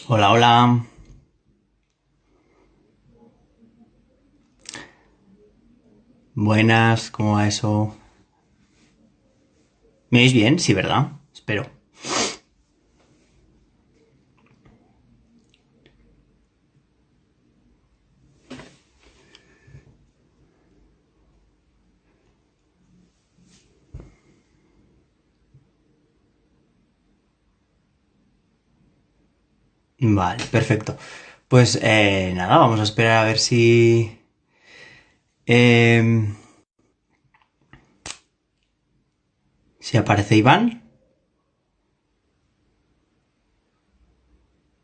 Hola, hola. Buenas, ¿cómo va eso? ¿Me oís bien? Sí, ¿verdad? Espero. Vale, perfecto. Pues nada, vamos a esperar a ver em, si aparece Iván.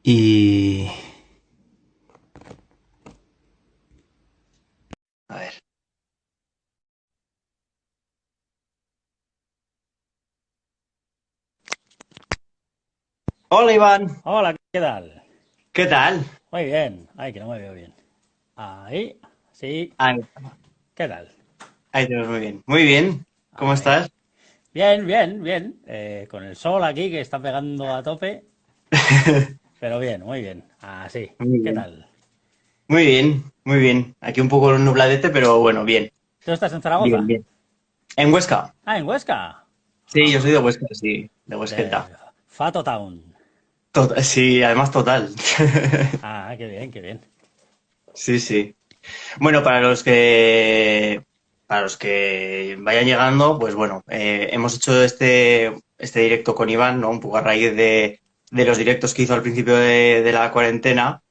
Y... A ver. Hola, Iván. Hola, ¿qué tal? ¿Qué tal? Muy bien. Ay, que no me veo bien. Ahí, sí. Ahí, ¿Qué tal? ahí te ves muy bien. Muy bien. ¿Cómo Ahí. estás? Bien, bien, bien. Con el sol aquí que está pegando a tope, pero bien, muy bien. Así. Muy ¿Qué bien. tal? Muy bien, muy bien. Aquí un poco nubladete, pero bueno, bien. ¿Tú estás en Bien, Zaragoza? bien. ¿En Huesca? Ah, en Huesca. Sí, yo soy de Ah, Huesca, sí, de Huesqueta. de Fato Town. Sí, además total. Ah, qué bien, qué bien. Sí, sí. Bueno, para los que vayan llegando, pues bueno, hemos hecho este directo con Iván, ¿no? Un poco a raíz de los directos que hizo al principio de la cuarentena.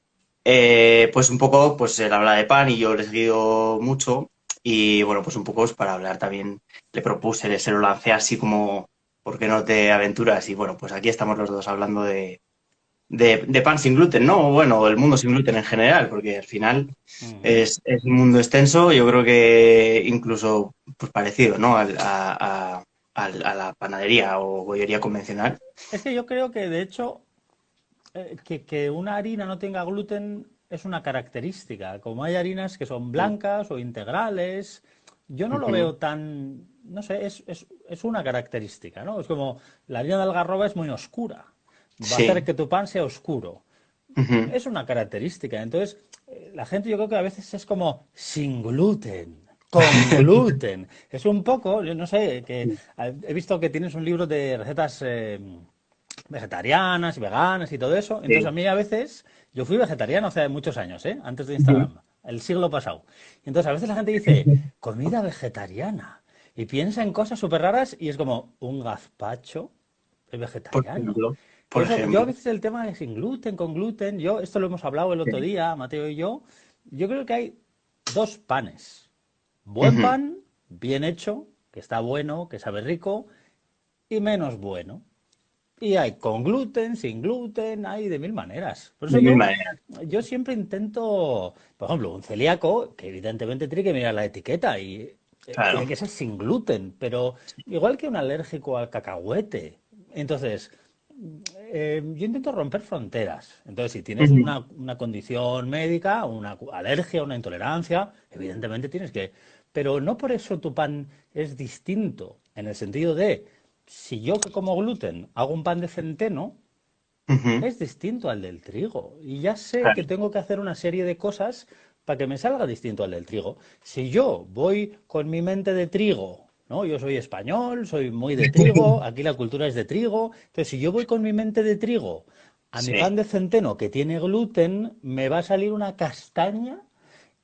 Pues un poco, pues él habla de pan y yo le he seguido mucho. Y bueno, pues un poco pues, para hablar también, le propuse, se lo lancé así como, ¿por qué no te aventuras? Y bueno, pues aquí estamos los dos hablando de pan sin gluten, ¿no? O bueno, el mundo sin gluten en general, porque al final Ujú. es un mundo extenso, yo creo que incluso pues, parecido, ¿no? A la panadería o bollería convencional. Es que yo creo que, de hecho, que una harina no tenga gluten es una característica. Como hay harinas que son blancas o integrales, yo no lo Ujú. veo tan, no sé, es una característica, ¿no? Es como la harina de algarroba es muy oscura, va a hacer Sí. que tu pan sea oscuro. Ujú. Es una característica. Entonces, la gente yo creo que a veces es como sin gluten. Con gluten. Es un poco, yo no sé, que he visto que tienes un libro de recetas vegetarianas y veganas y todo eso. Entonces a Sí. mí a veces, yo fui vegetariano hace muchos años, ¿eh? Antes de Ujú. Instagram, el siglo pasado. Y entonces a veces la gente dice, comida vegetariana. Y piensa en cosas súper raras y es como, un gazpacho es Por vegetariano. ejemplo, Por por eso yo a ejemplo. veces el tema de sin gluten, con gluten, yo, esto lo hemos hablado el otro Sí. día, Mateo y yo creo que hay dos panes. Buen Ujú. pan, bien hecho, que está bueno, que sabe rico, y menos bueno. Y hay con gluten, sin gluten, hay de mil maneras. Por eso De mil maneras. yo siempre intento, por ejemplo, un celíaco, que evidentemente tiene que mirar la etiqueta y tiene Claro. que ser sin gluten, pero igual que un alérgico al cacahuete. Entonces, yo intento romper fronteras. Entonces, si tienes Ujú. una condición médica, una alergia, una intolerancia, evidentemente tienes que... Pero no por eso tu pan es distinto, en el sentido de, si yo que como gluten hago un pan de centeno, Ujú. es distinto al del trigo. Y ya sé que Claro. tengo que hacer una serie de cosas para que me salga distinto al del trigo. Si yo voy con mi mente de trigo, ¿no? Yo soy español, soy muy de trigo, aquí la cultura es de trigo. Entonces, si yo voy con mi mente de trigo a mi pan Sí. de centeno que tiene gluten, me va a salir una castaña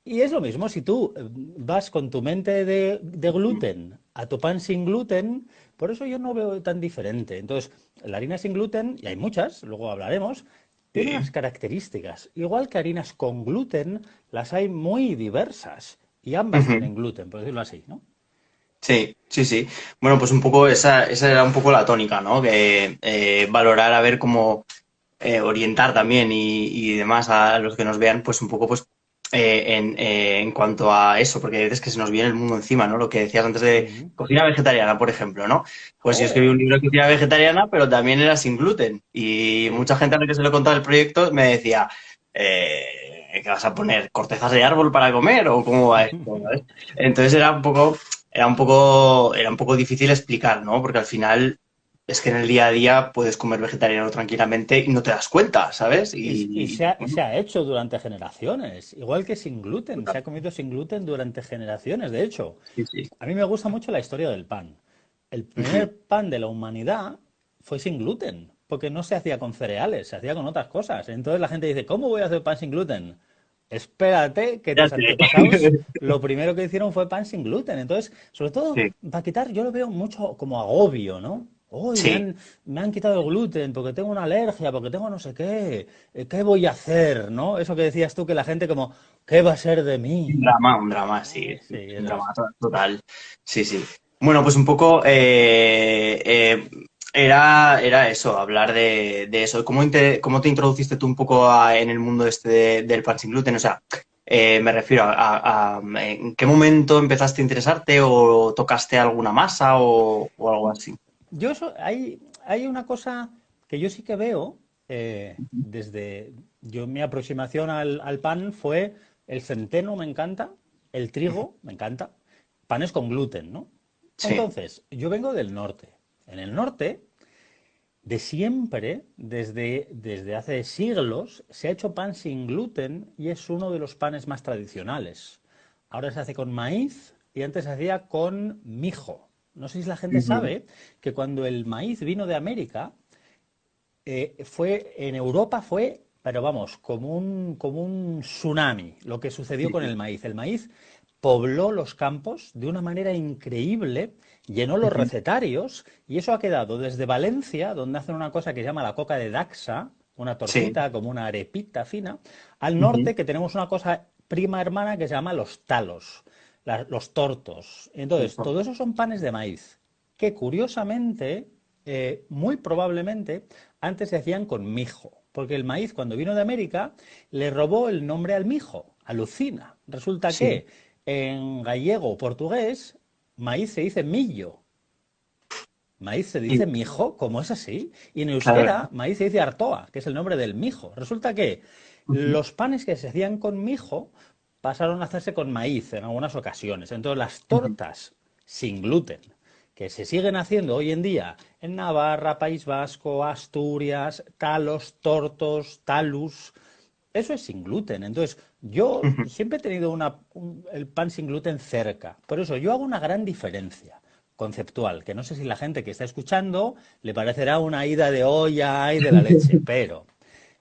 y es lo mismo, si tú vas con tu mente de Ujú. gluten a tu pan sin gluten, por eso yo no veo tan diferente. Entonces, la harina sin gluten, y hay muchas, luego hablaremos, tiene unas Sí. características. Igual que harinas con gluten, las hay muy diversas. Y ambas Ujú. tienen gluten, por decirlo así, ¿no? Sí, sí, sí. Bueno, pues un poco esa era un poco la tónica, ¿no? Que valorar a ver cómo orientar también y demás a los que nos vean, pues un poco pues en cuanto a eso, porque hay veces que se nos viene el mundo encima, ¿no? Lo que decías antes de Mm. cocina vegetariana, por ejemplo, ¿no? Pues yo escribí un Joder. libro de cocina vegetariana, pero también era sin gluten. Y Sí. mucha gente a la que se lo contaba el proyecto me decía, ¿qué vas a poner? ¿Cortezas de árbol para comer? ¿O cómo va esto? ¿Sabes? Entonces era un poco difícil explicar, ¿no? Porque al final es que en el día a día puedes comer vegetariano tranquilamente y no te das cuenta, ¿sabes? Se ha hecho durante generaciones, igual que sin gluten, se Total. ha comido sin gluten durante generaciones. De hecho, Sí, sí. a mí me gusta mucho la historia del pan. El Ujú. primer pan de la humanidad fue sin gluten, porque no se hacía con cereales, se hacía con otras cosas. Entonces la gente dice, ¿cómo voy a hacer pan sin gluten? Espérate, que tus Fíjate. antepasados lo primero que hicieron fue pan sin gluten. Entonces, sobre todo, Sí, para quitar, yo lo veo mucho como agobio, ¿no? Uy, sí. me han quitado el gluten porque tengo una alergia, porque tengo no sé qué. ¿Qué voy a hacer, no? Eso que decías tú, que la gente como, ¿qué va a ser de mí? Un drama, sí, Sí, sí, un eso drama es. total. Sí, sí. Bueno, pues un poco era eso, hablar de eso. ¿Cómo te introduciste tú un poco en el mundo este del pan sin gluten? O sea, me refiero ¿en qué momento empezaste a interesarte o tocaste alguna masa o algo así? Hay una cosa que yo sí que veo desde mi aproximación al pan fue el centeno me encanta, el trigo me encanta, panes con gluten, ¿no? Sí, Entonces, yo vengo del norte. En el norte, de siempre, desde hace siglos, se ha hecho pan sin gluten y es uno de los panes más tradicionales. Ahora se hace con maíz y antes se hacía con mijo. No sé si la gente ujú, sabe que cuando el maíz vino de América, en Europa fue, pero vamos, como un tsunami lo que sucedió con el maíz. El maíz pobló los campos de una manera increíble, llenó los ujú, recetarios y eso ha quedado desde Valencia, donde hacen una cosa que se llama la coca de Daxa, una sí, tortita como una arepita fina, al ujú, norte que tenemos una cosa prima hermana que se llama los talos, los tortos. Entonces, todo eso son panes de maíz que curiosamente, muy probablemente, antes se hacían con mijo, porque el maíz cuando vino de América le robó el nombre al mijo, alucina. Resulta sí, que en gallego o portugués, maíz se dice millo, maíz se y, dice mijo, ¿cómo es así? Y en claro, euskera, maíz se dice artoa, que es el nombre del mijo. Resulta que ujú, los panes que se hacían con mijo pasaron a hacerse con maíz en algunas ocasiones. Entonces las ujú, tortas sin gluten que se siguen haciendo hoy en día en Navarra, País Vasco, Asturias, talos, tortos, talus, eso es sin gluten. Entonces, yo ujú. siempre he tenido el pan sin gluten cerca. Por eso, yo hago una gran diferencia conceptual, que no sé si la gente que está escuchando le parecerá una ida de olla y de la leche, pero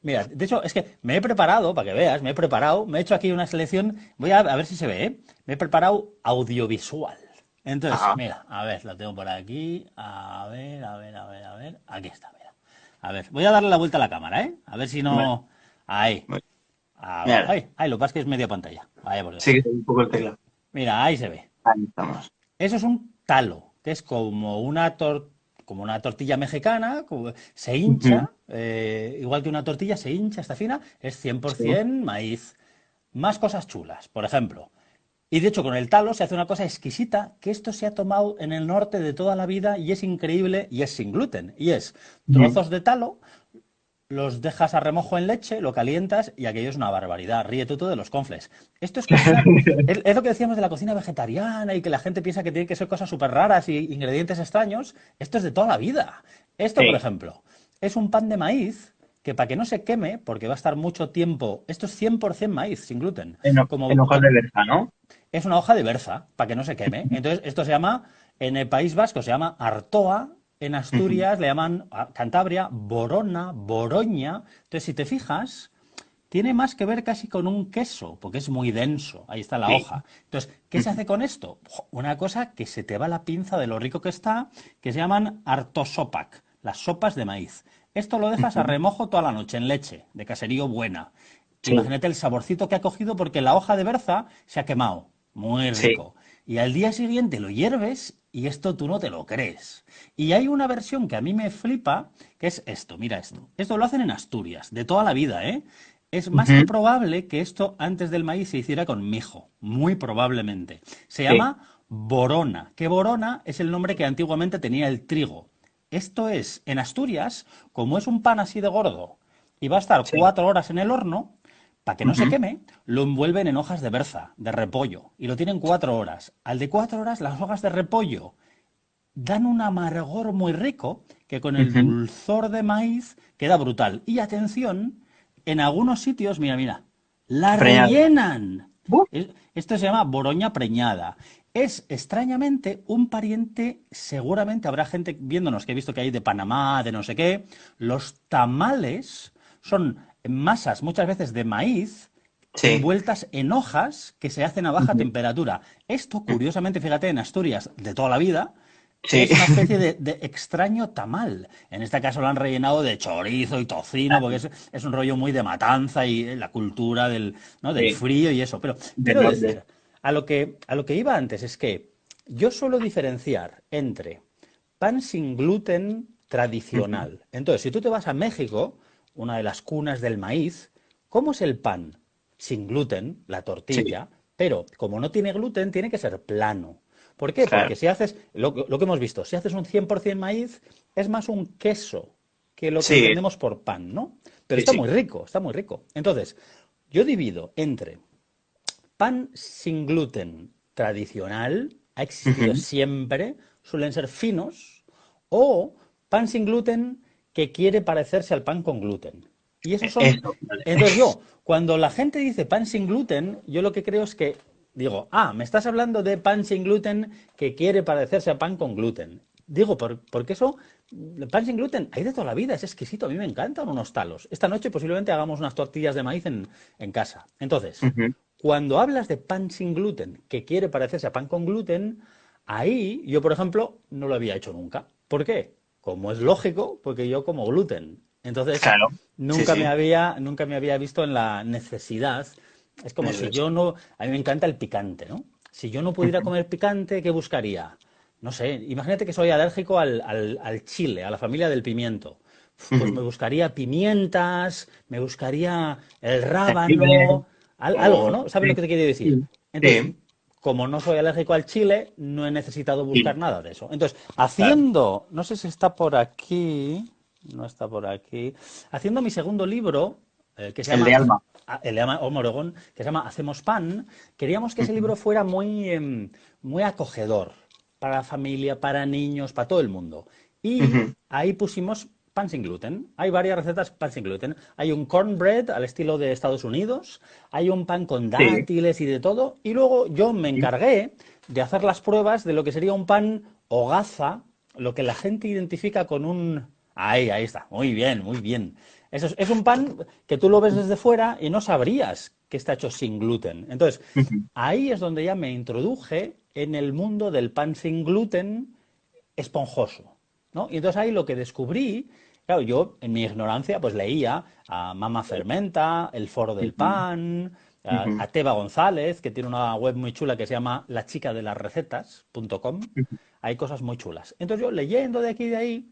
mira, de hecho, es que me he preparado, para que veas, me he preparado, me he hecho aquí una selección, a ver si se ve, ¿eh? Me he preparado audiovisual. Entonces, Ajá, mira, a ver, lo tengo por aquí, a ver, aquí está, mira. A ver, voy a darle la vuelta a la cámara, ¿eh? A ver si vale, no... Ahí, vale. Mira, lo que pasa es que es media pantalla. Vaya por sí Dios. que es un poco el teclado. Mira, ahí se ve. Ahí estamos. Eso es un talo, que es como una tortilla mexicana, se Ujú, hincha, igual que una tortilla, se hincha, está fina, es sí, 100% maíz. Más cosas chulas, por ejemplo. Y de hecho con el talo se hace una cosa exquisita, que esto se ha tomado en el norte de toda la vida y es increíble y es sin gluten. Y es ujú. trozos de talo, los dejas a remojo en leche, lo calientas y aquello es una barbaridad. Ríete tú de los confles. Esto es cocina, es lo que decíamos de la cocina vegetariana y que la gente piensa que tiene que ser cosas súper raras y ingredientes extraños. Esto es de toda la vida. Esto, por Sí, ejemplo, es un pan de maíz que para que no se queme, porque va a estar mucho tiempo, esto es 100% maíz, sin gluten, en hojas de verja, ¿no? es una hoja de berza para que no se queme. Entonces, esto se llama, en el País Vasco se llama Artoa, en Ujú, Asturias le llaman a Cantabria Borona, Boroña. Entonces, si te fijas, tiene más que ver casi con un queso, porque es muy denso. Ahí está la sí, hoja. Entonces, ¿qué se ujú, hace con esto? Una cosa que se te va la pinza de lo rico que está, que se llaman artosopac, las sopas de maíz. Esto lo dejas a ujú, remojo toda la noche en leche, de caserío buena. sí, Imagínate el saborcito que ha cogido porque la hoja de berza se ha quemado. Muy sí, rico. Y al día siguiente lo hierves y esto tú no te lo crees. Y hay una versión que a mí me flipa, que es esto, mira esto. Esto lo hacen en Asturias, de toda la vida, ¿eh? Es más que ujú, probable que esto antes del maíz se hiciera con mijo, muy probablemente. Se sí, llama borona, que borona es el nombre que antiguamente tenía el trigo. Esto es, en Asturias, como es un pan así de gordo y va a estar sí, 4 horas en el horno, para que no se ujú, queme, lo envuelven en hojas de berza, de repollo, y lo tienen 4 horas. Al de 4 horas, las hojas de repollo dan un amargor muy rico que con el Ujú. dulzor de maíz queda brutal. Y atención, en algunos sitios, mira, mira, la Preñado. rellenan. Uf. Esto se llama boroña preñada. Es extrañamente un pariente, seguramente habrá gente viéndonos que he visto que hay de Panamá, de no sé qué. Los tamales son masas muchas veces de maíz Sí. envueltas en hojas que se hacen a baja Ujú. temperatura. Esto, curiosamente, fíjate, en Asturias de toda la vida, Sí. es una especie de extraño tamal. En este caso lo han rellenado de chorizo y tocino, porque es un rollo muy de matanza y la cultura del, ¿no? del Sí. frío y eso. Pero Del quiero norte. decir, a lo que iba antes es que yo suelo diferenciar entre pan sin gluten Ujú. tradicional. Entonces, si tú te vas a México, una de las cunas del maíz, ¿cómo es el pan? Sin gluten, la Sí, tortilla, pero como no tiene gluten, tiene que ser plano. ¿Por qué? claro. Porque si haces, lo que hemos visto, si haces un 100% maíz, es más un queso que lo que Sí, entendemos por pan, ¿no? Pero sí, sí. está muy rico. Entonces, yo divido entre pan sin gluten tradicional, ha existido Ujú. siempre, suelen ser finos, o pan sin gluten que quiere parecerse al pan con gluten. Y esos son... Eso, vale. Entonces yo, cuando la gente dice pan sin gluten, yo lo que creo es que digo, me estás hablando de pan sin gluten que quiere parecerse a pan con gluten. Digo, porque eso, el pan sin gluten, hay de toda la vida, es exquisito, a mí me encantan unos talos. Esta noche posiblemente hagamos unas tortillas de maíz en casa. Entonces, Ujú. cuando hablas de pan sin gluten, que quiere parecerse a pan con gluten, ahí yo, por ejemplo, no lo había hecho nunca. ¿Por qué? Como es lógico, porque yo como gluten. Entonces, Claro. Sí, sí. nunca me había visto en la necesidad. Es como Eso si es. yo no, a mí me encanta el picante, ¿no? Si yo no pudiera Ujú. comer picante, ¿qué buscaría? No sé, imagínate que soy alérgico al chile, a la familia del pimiento. Pues me Ujú. buscaría pimientas, me buscaría el Jengibre rábano, algo, o... ¿no? ¿Sabes lo Sí, que te quiero decir? sí. Entonces, Sí. como no soy alérgico al chile, no he necesitado buscar Sí, nada de eso. Entonces, claro. haciendo, no sé si está por aquí, no está por aquí, haciendo mi segundo libro, que se El de llama, Alma. el de Oregón, que se llama Hacemos Pan, queríamos que ese Ujú. libro fuera muy, muy acogedor para la familia, para niños, para todo el mundo. Y Ujú. ahí pusimos pan sin gluten. Hay varias recetas pan sin gluten. Hay un cornbread al estilo de Estados Unidos, hay un pan con Sí. dátiles y de todo. Y luego yo me Ujú. encargué de hacer las pruebas de lo que sería un pan hogaza, lo que la gente identifica con un... Ahí está. Muy bien, muy bien. Eso es un pan que tú lo ves desde fuera y no sabrías que está hecho sin gluten. Entonces, Ujú. ahí es donde ya me introduje en el mundo del pan sin gluten esponjoso, ¿no? Y entonces ahí lo que descubrí, claro, yo en mi ignorancia pues leía a Mama Fermenta, El Foro del Ujú. Pan, Ujú. a Teba González, que tiene una web muy chula que se llama lachicadelasrecetas.com. Hay cosas muy chulas. Entonces yo leyendo de aquí y de ahí,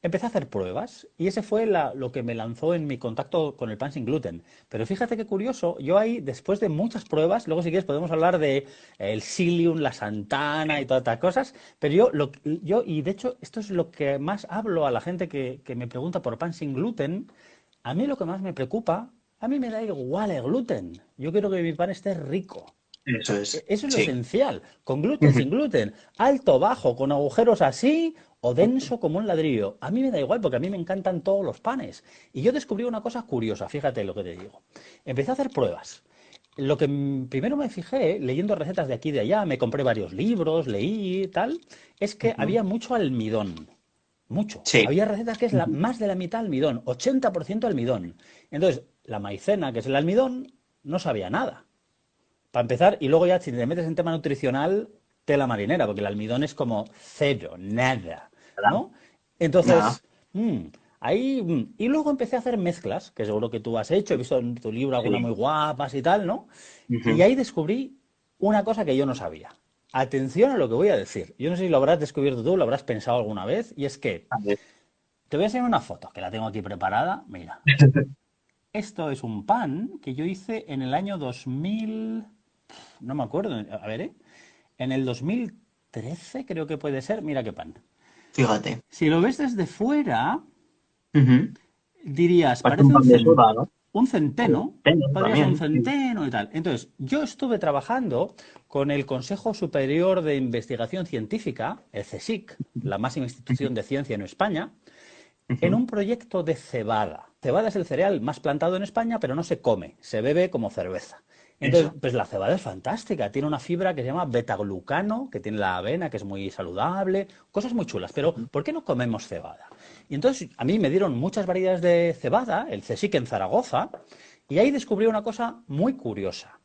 empecé a hacer pruebas y ese fue lo que me lanzó en mi contacto con el pan sin gluten. Pero fíjate qué curioso, yo ahí, después de muchas pruebas, luego si quieres podemos hablar de el psyllium, la santana y todas estas cosas, pero y de hecho esto es lo que más hablo a la gente que me pregunta por pan sin gluten, a mí lo que más me preocupa, a mí me da igual el gluten, yo quiero que mi pan esté rico. Eso es. Eso es lo Sí. esencial. Con gluten, Ujú. sin gluten. Alto, bajo, con agujeros así o denso como un ladrillo. A mí me da igual porque a mí me encantan todos los panes. Y yo descubrí una cosa curiosa, fíjate lo que te digo. Empecé a hacer pruebas. Lo que primero me fijé, leyendo recetas de aquí y de allá, me compré varios libros, leí y tal, es que Ujú. había mucho almidón. Mucho. Sí. Había recetas que es Ujú. más de la mitad almidón, 80% almidón. Entonces, la maicena, que es el almidón, no sabía nada. Para empezar, y luego ya si te metes en tema nutricional, tela marinera, porque el almidón es como cero, nada, ¿Verdad? ¿no? Nada. Entonces, ahí, y luego empecé a hacer mezclas, que seguro que tú has hecho, he visto en tu libro algunas Sí. muy guapas y tal, ¿no? Y Ujú. ahí descubrí una cosa que yo no sabía. Atención a lo que voy a decir. Yo no sé si lo habrás descubierto tú, lo habrás pensado alguna vez, y es que A ver. te voy a enseñar una foto, que la tengo aquí preparada. Mira, esto es un pan que yo hice en el año 2000, no me acuerdo, a ver, ¿eh? En el 2013 creo que puede ser, mira qué pan. Fíjate. Si lo ves desde fuera, Ujú. dirías, Parece parece un un pan de soda, ¿no? un centeno, podría ser un También. Sí. centeno y tal. Entonces, yo estuve trabajando con el Consejo Superior de Investigación Científica, el CSIC, la máxima institución de ciencia en España, en Ujú. un proyecto de cebada. Cebada es el cereal más plantado en España, pero no se come, se bebe como cerveza. Entonces, Eso. pues la cebada es fantástica, tiene una fibra que se llama betaglucano, que tiene la avena, que es muy saludable, cosas muy chulas, pero Ujú. ¿por qué no comemos cebada? Y entonces a mí me dieron muchas variedades de cebada, el CSIC en Zaragoza, y ahí descubrí una cosa muy curiosa.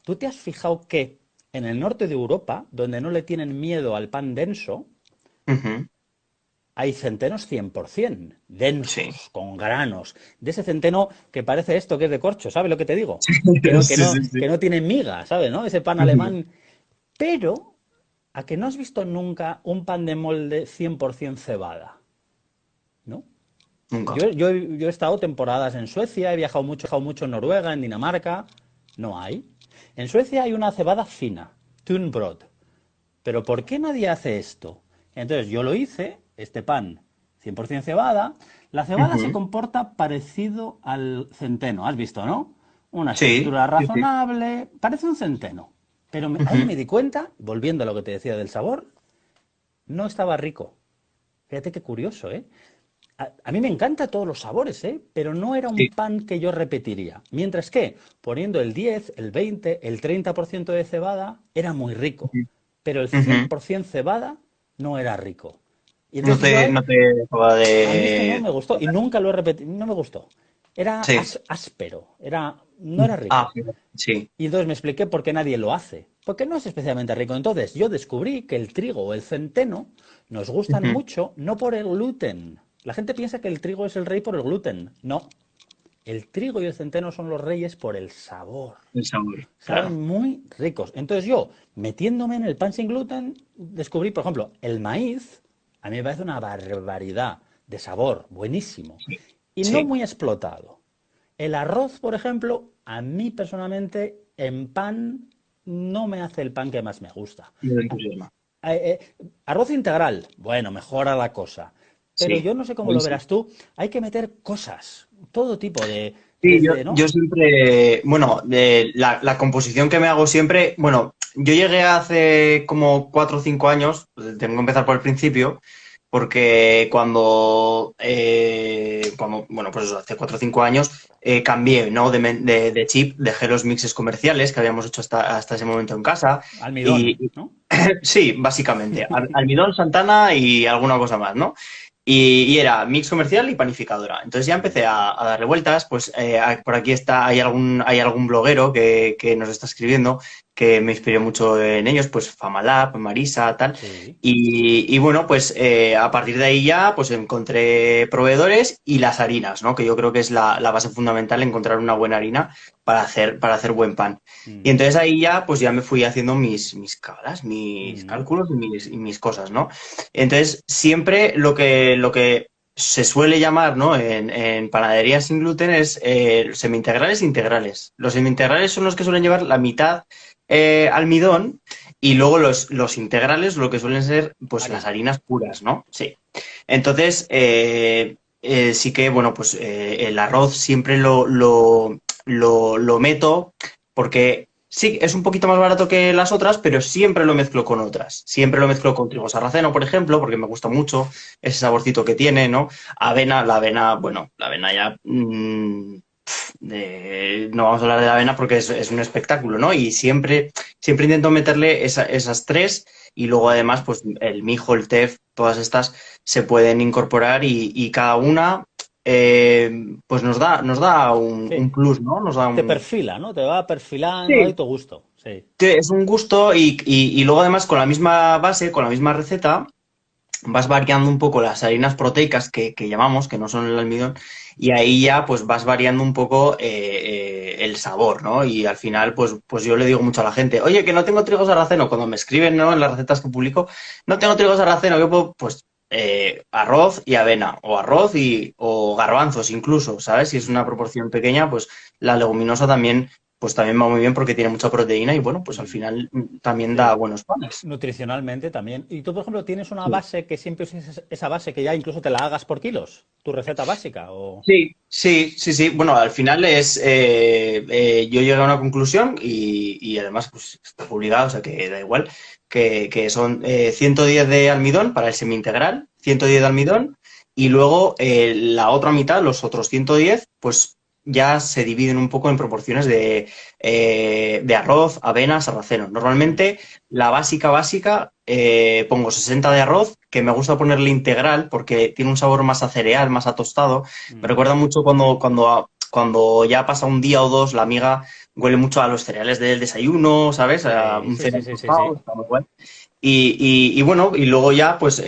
¿Tú te has fijado que en el norte de Europa, donde no le tienen miedo al pan denso, Ujú. hay centenos 100%, Sí. densos, con granos, de ese centeno que parece esto que es de corcho, ¿sabes lo que te digo? Que no, que Sí, no, sí, que sí. no tiene miga, ¿sabes? ¿No? Ese pan Ujú. alemán. Pero, ¿a que no has visto nunca un pan de molde 100% cebada? ¿No? Nunca. Yo he estado temporadas en Suecia, he viajado mucho en Noruega, en Dinamarca. No hay. En Suecia hay una cebada fina, Thunbrod. Pero ¿por qué nadie hace esto? Entonces yo lo hice, este pan 100% cebada. La cebada se Ujú. comporta parecido al centeno, has visto, ¿no? Una Sí, estructura sí, sí. razonable, parece un centeno. Pero ahí Ujú. me di cuenta, volviendo a lo que te decía del sabor, no estaba rico. Fíjate qué curioso, ¿eh? A mí me encantan todos los sabores, ¿eh? Pero no era un Sí. pan que yo repetiría. Mientras que poniendo el 10, el 20, el 30% de cebada era muy rico. Ujú. Pero el Ujú. 100% cebada no era rico. Y No entonces yo te, no te dejaba a mí es que no de... me gustó y nunca lo he repetido, no me gustó. Era Sí. áspero, no era Ah, rico. sí. Y entonces me expliqué por qué nadie lo hace. Porque no es especialmente rico. Entonces yo descubrí que el trigo o el centeno nos gustan Ujú. mucho no por el gluten. La gente piensa que el trigo es el rey por el gluten. No. El trigo y el centeno son los reyes por el sabor. El sabor, claro. Saben muy ricos. Entonces yo, metiéndome en el pan sin gluten, descubrí, por ejemplo, el maíz. A mí me parece una barbaridad de sabor, buenísimo. Sí. Y no Sí. muy explotado. El arroz, por ejemplo, a mí personalmente en pan no me hace el pan que más me gusta. No te entusiasma. Arroz integral, bueno, mejora la cosa. Pero Sí. yo no sé cómo Ahí lo sí. verás tú, hay que meter cosas, todo tipo de, Sí, yo, desde, ¿no? yo siempre, bueno, la composición que me hago siempre, bueno, yo llegué hace como 4 o 5 años, pues, tengo que empezar por el principio, porque bueno, pues eso, hace 4 o 5 años cambié, ¿no? De chip, dejé los mixes comerciales que habíamos hecho hasta ese momento en casa Almidón, y ¿no? sí, básicamente, almidón, Santana y alguna cosa más, ¿no? Y era mix comercial y panificadora. Entonces ya empecé a darle vueltas, pues por aquí hay algún bloguero que nos está escribiendo, que me inspiré mucho en ellos, pues Famalab, Marisa, tal. Sí. Y bueno, pues a partir de ahí ya pues encontré proveedores y las harinas, ¿no? Que yo creo que es la base fundamental, encontrar una buena harina para hacer buen pan. Y Mm, entonces ahí ya, pues ya me fui haciendo mis cábalas, mis mm, cálculos y mis cosas, ¿no? Entonces, siempre lo que se suele llamar, ¿no? En panadería sin gluten es semi-integrales e integrales. Los semi-integrales son los que suelen llevar la mitad almidón y luego los integrales lo que suelen ser, pues, las harina. harinas puras, ¿no? Sí. Entonces, sí que, bueno, pues el arroz siempre lo meto porque sí, es un poquito más barato que las otras, pero siempre lo mezclo con otras. Siempre lo mezclo con trigo sarraceno, por ejemplo, porque me gusta mucho ese saborcito que tiene, ¿no? Avena, la avena, bueno, la avena ya... no vamos a hablar de la avena porque es un espectáculo, ¿no? Y siempre intento meterle esas tres y luego además, pues el mijo, el tef, todas estas se pueden incorporar y cada una pues nos da un Sí, plus, ¿no? Nos da te un... perfila, ¿no? Te va perfilando ahí Sí, tu gusto. Sí. es un gusto y luego además con la misma base, con la misma receta, vas variando un poco las harinas proteicas que llamamos, que no son el almidón, y ahí ya pues vas variando un poco el sabor, ¿no? Y al final pues yo le digo mucho a la gente, oye, que no tengo trigo sarraceno, cuando me escriben, ¿no? En las recetas que publico, no tengo trigo sarraceno, yo puedo, pues arroz y avena, o o garbanzos incluso, ¿sabes? Si es una Mm, proporción pequeña, pues la leguminosa también pues también va muy bien porque tiene mucha proteína y bueno, pues al Mm, final también da sí. buenos panes. Nutricionalmente también. Y tú, por ejemplo, tienes una Sí. base que siempre uses esa base que ya incluso te la hagas por kilos, tu receta básica o... Sí, sí, sí, sí. Bueno, al final yo llegué a una conclusión y además pues está publicado, o sea que da igual, que son 110 de almidón para el semi-integral, 110 de Ujú, almidón y luego la otra mitad, los otros 110, pues ya se dividen un poco en proporciones de arroz, avena, sarraceno. ujú, Normalmente la básica pongo 60 de arroz, que me gusta ponerle integral porque tiene un sabor más a cereal, más a tostado. Me ujú. recuerda mucho cuando ya pasa un día o dos, la amiga huele mucho a los cereales del desayuno, ¿sabes? A Sí, un sí, sí, cereal sí, sí, tostado, sí. está muy guay. Y bueno, y luego ya, pues,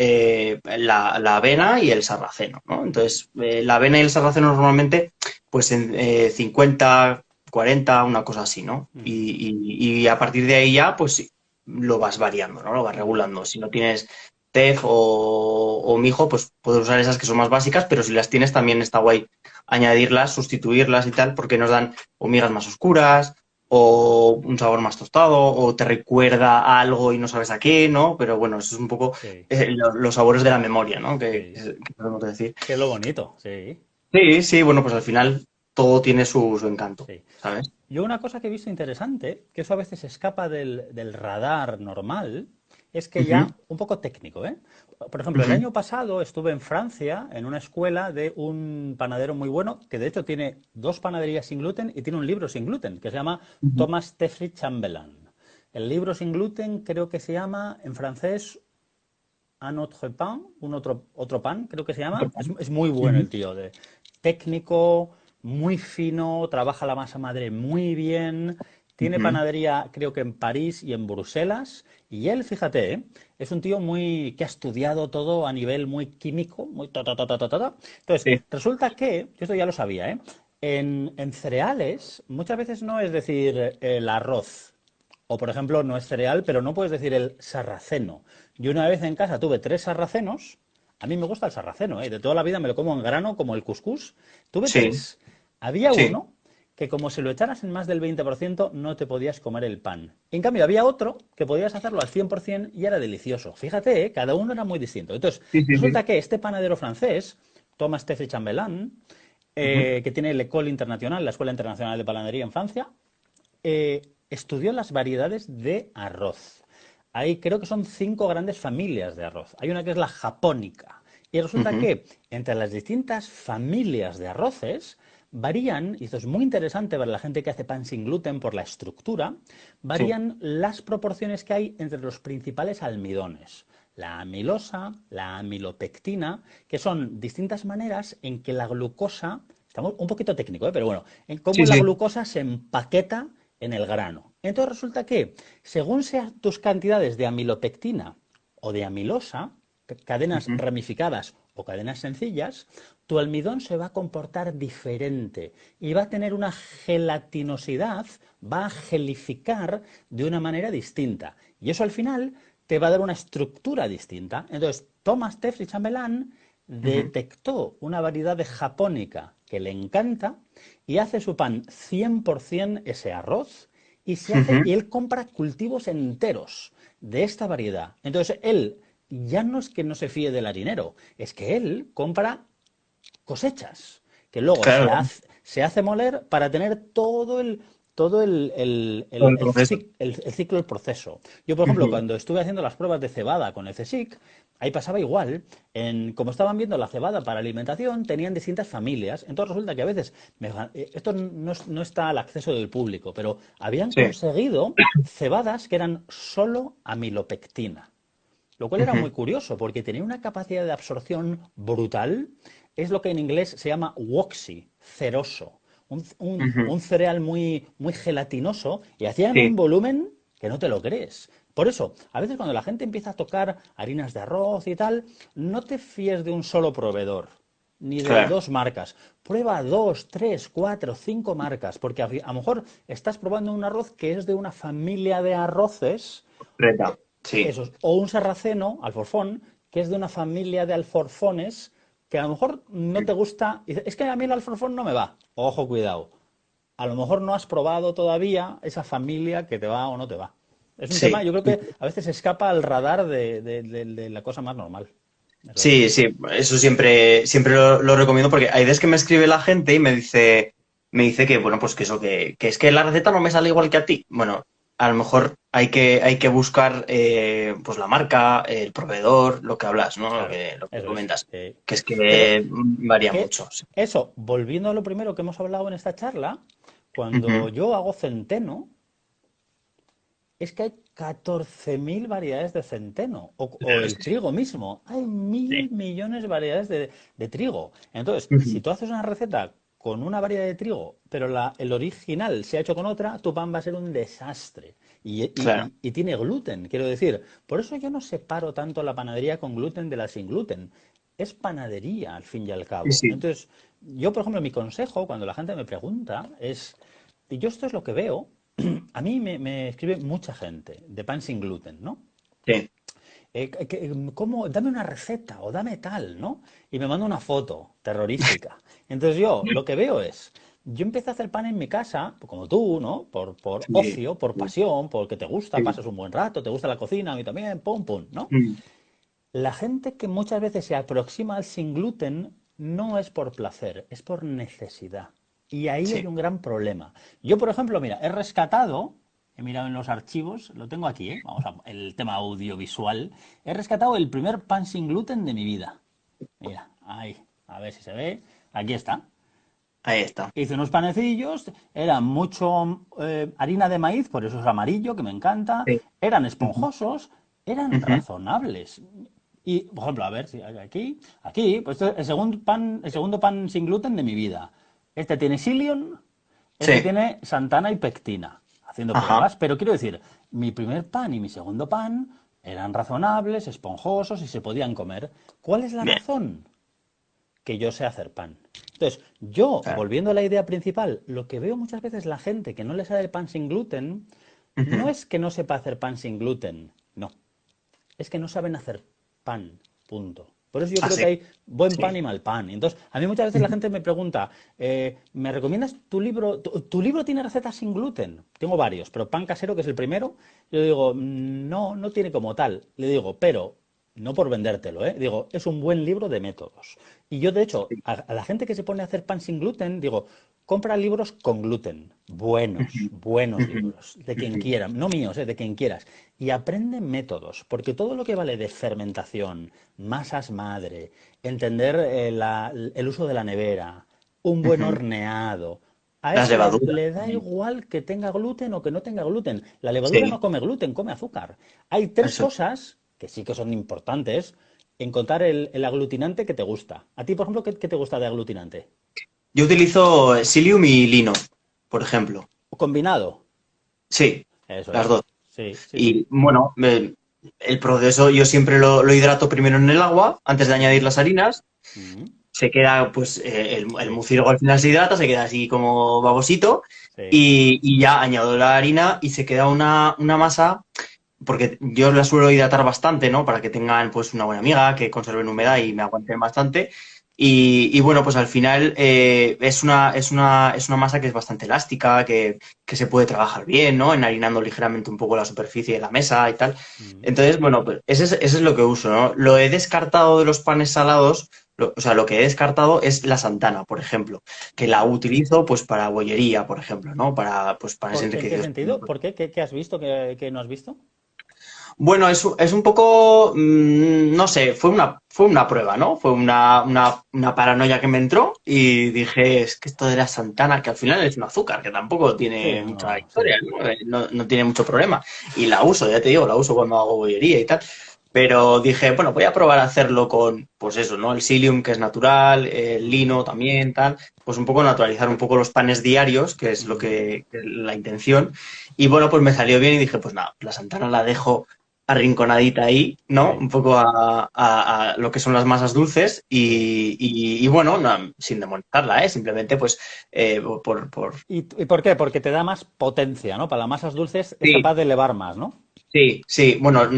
la avena y el sarraceno, ¿no? Entonces, la avena y el sarraceno normalmente, pues, en 50, 40, una cosa así, ¿no? Ujú, Y a partir de ahí ya, pues, sí, lo vas variando, ¿no? Lo vas ujú. regulando. Si no tienes TEF o mijo, pues puedes usar esas que son más básicas, pero si las tienes también está guay añadirlas, sustituirlas y tal, porque nos dan omegas más oscuras o un sabor más tostado, o te recuerda a algo y no sabes a qué, ¿no? Pero bueno, eso es un poco Sí, los sabores de la memoria, ¿no? sí. Que podemos decir. Que es lo bonito, sí, Sí, sí, bueno, pues al final todo tiene su encanto, sí. ¿sabes? Yo una cosa que he visto interesante, que eso a veces escapa del radar normal, es que Ujú, ya un poco técnico, ¿eh? Por ejemplo, el ujú, año pasado estuve en Francia en una escuela de un panadero muy bueno, que de hecho tiene dos panaderías sin gluten y tiene un libro sin gluten, que se llama ujú. Thomas Teffry Chamberlain. El libro sin gluten creo que se llama en francés Un autre pain, otro pan, creo que se llama. Es muy bueno Ujú, el tío, técnico, muy fino, trabaja la masa madre muy bien, tiene ujú. panadería creo que en París y en Bruselas, y él, fíjate, es un tío muy que ha estudiado todo a nivel muy químico, muy ta ta ta ta ta ta. Ta. Entonces, Sí, resulta que, yo esto ya lo sabía, en cereales muchas veces no es decir el arroz, o, por ejemplo, no es cereal, pero no puedes decir el sarraceno. Yo una vez en casa tuve 3 sarracenos. A mí me gusta el sarraceno, ¿eh? De toda la vida me lo como en grano, como el cuscús. Tuve sí, 3. Había sí. uno que como se lo echaras en más del 20% no te podías comer el pan. En cambio, había otro que podías hacerlo al 100% y era delicioso. Fíjate, cada uno era muy distinto. Entonces, Sí, sí, sí. resulta que este panadero francés, Thomas Teffy Chambellan, Ujú, que tiene l'École Internationale, la Escuela Internacional de Panadería en Francia, estudió las variedades de arroz. Hay creo que son 5 grandes familias de arroz. Hay una que es la japónica. Y resulta ujú. que entre las distintas familias de arroces varían, y esto es muy interesante para la gente que hace pan sin gluten por la estructura, Sí, varían las proporciones que hay entre los principales almidones. La amilosa, la amilopectina, que son distintas maneras en que la glucosa, estamos un poquito técnico, pero bueno, en cómo sí, la sí. glucosa se empaqueta en el grano. Entonces resulta que, según sean tus cantidades de amilopectina o de amilosa, cadenas Ujú, ramificadas o cadenas sencillas, tu almidón se va a comportar diferente y va a tener una gelatinosidad, va a gelificar de una manera distinta. Y eso al final te va a dar una estructura distinta. Entonces, Thomas Teffry Chambelán ujú, detectó una variedad de japónica que le encanta y hace su pan 100% ese arroz y ujú, él compra cultivos enteros de esta variedad. Entonces él ya no es que no se fíe del harinero, es que él compra cosechas, que luego claro, se hace moler para tener todo el proceso. el ciclo, el proceso. Yo, por ejemplo, Ujú, cuando estuve haciendo las pruebas de cebada con el CSIC, ahí pasaba igual. Como estaban viendo la cebada para alimentación, tenían distintas familias. Entonces resulta que a veces, esto no está al acceso del público, pero habían sí. conseguido cebadas que eran solo amilopectina. Lo cual era muy Ujú, curioso porque tenía una capacidad de absorción brutal. Es lo que en inglés se llama waxy, ceroso. ujú. Un cereal muy, muy gelatinoso y hacían un Sí, volumen que no te lo crees. Por eso, a veces cuando la gente empieza a tocar harinas de arroz y tal, no te fíes de un solo proveedor, ni de claro. 2 marcas. Prueba 2, 3, 4, 5 marcas, porque a lo mejor estás probando un arroz que es de una familia de arroces Reta, sí. esos, o un sarraceno, alforfón, que es de una familia de alforfones que a lo mejor no te gusta. Es que a mí el alforfón no me va. Ojo, cuidado. a lo mejor no has probado todavía esa familia que te va o no te va. Es un tema, Sí. yo creo que a veces escapa al radar de la cosa más normal. Eso es. Sí, sí, eso siempre lo recomiendo porque hay veces que me escribe la gente y me dice que, bueno, pues que eso, que es que la receta no me sale igual que a ti. Bueno, a lo mejor hay que buscar pues la marca, el proveedor, lo que hablas, ¿no? Lo Claro, que, lo que eso es. comentas. Que es Pero que varía que mucho. Sí. eso, volviendo a lo primero que hemos hablado en esta charla, cuando Ujú. yo hago centeno, es que hay 14.000 variedades de centeno, o el trigo mismo. Hay Sí. 1.000 millones de variedades de trigo. Entonces, si Ujú. tú haces una receta con una variedad de trigo, pero el original se ha hecho con otra, tu pan va a ser un desastre. Claro. Y tiene gluten, quiero decir. Por eso yo no separo tanto la panadería con gluten de la sin gluten. Es panadería, al fin y al Sí, cabo. sí. Entonces, yo, por ejemplo, mi consejo, cuando la gente me pregunta, es, y yo esto es lo que veo, a mí me escribe mucha gente de pan sin gluten, ¿no? Sí. ¿Cómo? Dame una receta o dame tal, ¿no? Y me manda una foto terrorífica. Entonces yo lo que veo es, yo empecé a hacer pan en mi casa, como tú, ¿no? Por Sí. ocio, por Sí. pasión, porque te gusta, Sí. pasas un buen rato, te gusta la cocina, a mí también, pum, pum, ¿no? Mm. La gente que muchas veces se aproxima al sin gluten no es por placer, es por necesidad. Y ahí hay Sí. un gran problema. Yo, por ejemplo, mira, he rescatado, he mirado en los archivos, lo tengo aquí, ¿eh? Vamos a el tema audiovisual. He rescatado el primer pan sin gluten de mi vida. Mira, ahí, a ver si se ve. Aquí está. Ahí está. Hice unos panecillos, eran mucho harina de maíz, por eso es amarillo, que me encanta. Sí. Eran Ujú. esponjosos, eran Ujú. razonables. Y, por ejemplo, a ver si aquí, pues este es el segundo pan sin gluten de mi vida. Este tiene psyllium, este Sí. tiene Santana y pectina, haciendo Ajá. pruebas. Pero quiero decir, mi primer pan y mi segundo pan eran razonables, esponjosos y se podían comer. ¿Cuál es la Bien. razón? Que yo sé hacer pan. Entonces, yo, Claro. volviendo a la idea principal, lo que veo muchas veces la gente que no le sale el pan sin gluten, no Ujú. es que no sepa hacer pan sin gluten, no, es que no saben hacer pan, punto. Por eso yo creo que Así. hay buen pan Sí. y mal pan. Entonces, a mí muchas veces la Ujú. gente me pregunta, ¿me recomiendas tu libro? ¿Tu libro tiene recetas sin gluten? Tengo varios, pero pan casero, que es el primero, yo digo, no, no tiene como tal. Le digo, pero no por vendértelo, ¿eh? Digo, es un buen libro de métodos. Y yo, de hecho, a la gente que se pone a hacer pan sin gluten, digo, compra libros con gluten, buenos, Ujú. buenos Ujú. libros, de quien Ujú. quiera, no míos, de quien quieras. Y aprende métodos, porque todo lo que vale de fermentación, masas madre, entender el uso de la nevera, un buen Ujú. horneado, a Las ese levaduras le da también. igual que tenga gluten o que no tenga gluten. La levadura no Sí, come gluten, come azúcar. Hay tres eso. cosas que sí que son importantes. Encontrar el aglutinante que te gusta. A ti, por ejemplo, ¿qué te gusta de aglutinante? Yo utilizo Psyllium y lino, por ejemplo. ¿O combinado? Sí, Eso las es. dos. Sí, sí, sí. Y bueno, el proceso yo siempre lo hidrato primero en el agua, antes de añadir Ujú, las harinas. ujú. Se queda, pues, el Sí, mucílago al final se hidrata, se queda así como babosito. sí. Y ya añado la harina y se queda una masa, porque yo la suelo hidratar bastante, ¿no? Para que tengan, pues, una buena miga, que conserven humedad Ujú. y me aguanten bastante. Y bueno, pues al final es una masa que es bastante elástica, que se puede trabajar bien, ¿no? Enharinando ligeramente un poco la superficie de la mesa y tal. Ujú. Entonces, bueno, pues ese es lo que uso, ¿no? Lo he descartado de los panes salados, o sea, lo que he descartado es la Santana, por ejemplo, que la Ujú. utilizo pues para bollería, por ejemplo, ¿no? Para pues panes ¿En qué enriquecidos. sentido? ¿Por qué? ¿Qué has visto que no has visto? Bueno, es un poco, no sé, fue una prueba, ¿no? Fue una paranoia que me entró y dije, es que esto de la Santana, que al final es un azúcar, que tampoco tiene Sí, mucha no, sí. historia, ¿no? No tiene mucho problema. Y la uso, ya te digo, la uso cuando hago bollería y tal. Pero dije, bueno, voy a probar a hacerlo con, pues eso, ¿no? El psyllium, que es natural, el Ujú, lino también, tal. Pues un poco naturalizar un poco los panes diarios, que es lo ujú, que es la intención. Y bueno, pues me salió bien y dije, pues nada, la Santana la dejo arrinconadita ahí, ¿no? sí. Un poco a lo que son las masas dulces Sí. y bueno, no, sin demonizarla, ¿eh? Simplemente pues por... ¿Y por qué? Porque te da más potencia, ¿no? Para las masas dulces es Sí, capaz de elevar más, ¿no? sí, sí. Bueno,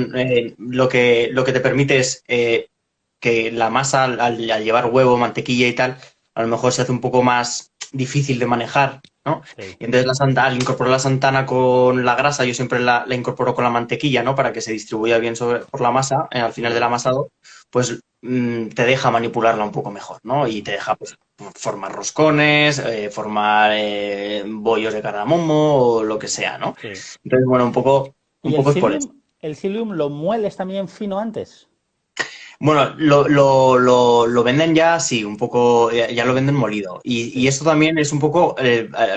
lo que te permite es que la masa al llevar huevo, mantequilla y tal, a lo mejor se hace un poco más difícil de manejar ¿no? Sí. Y entonces al incorporar la Santana con la grasa, yo siempre la incorporo con la mantequilla, ¿no? Para que se distribuya bien por la masa, al final del Sí. amasado, pues te deja manipularla un poco mejor, ¿no? Y te deja pues, formar roscones, formar bollos de cardamomo o lo que sea, ¿no? Sí. Entonces, bueno, un ¿Y poco es por eso. el psyllium lo mueles también fino antes? Bueno, lo venden ya, sí, un poco, ya lo venden molido. Y Sí. esto también es un poco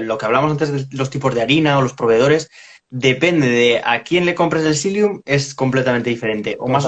lo que hablamos antes de los tipos de harina o los proveedores. Depende de a quién le compres el psyllium, es completamente diferente. O más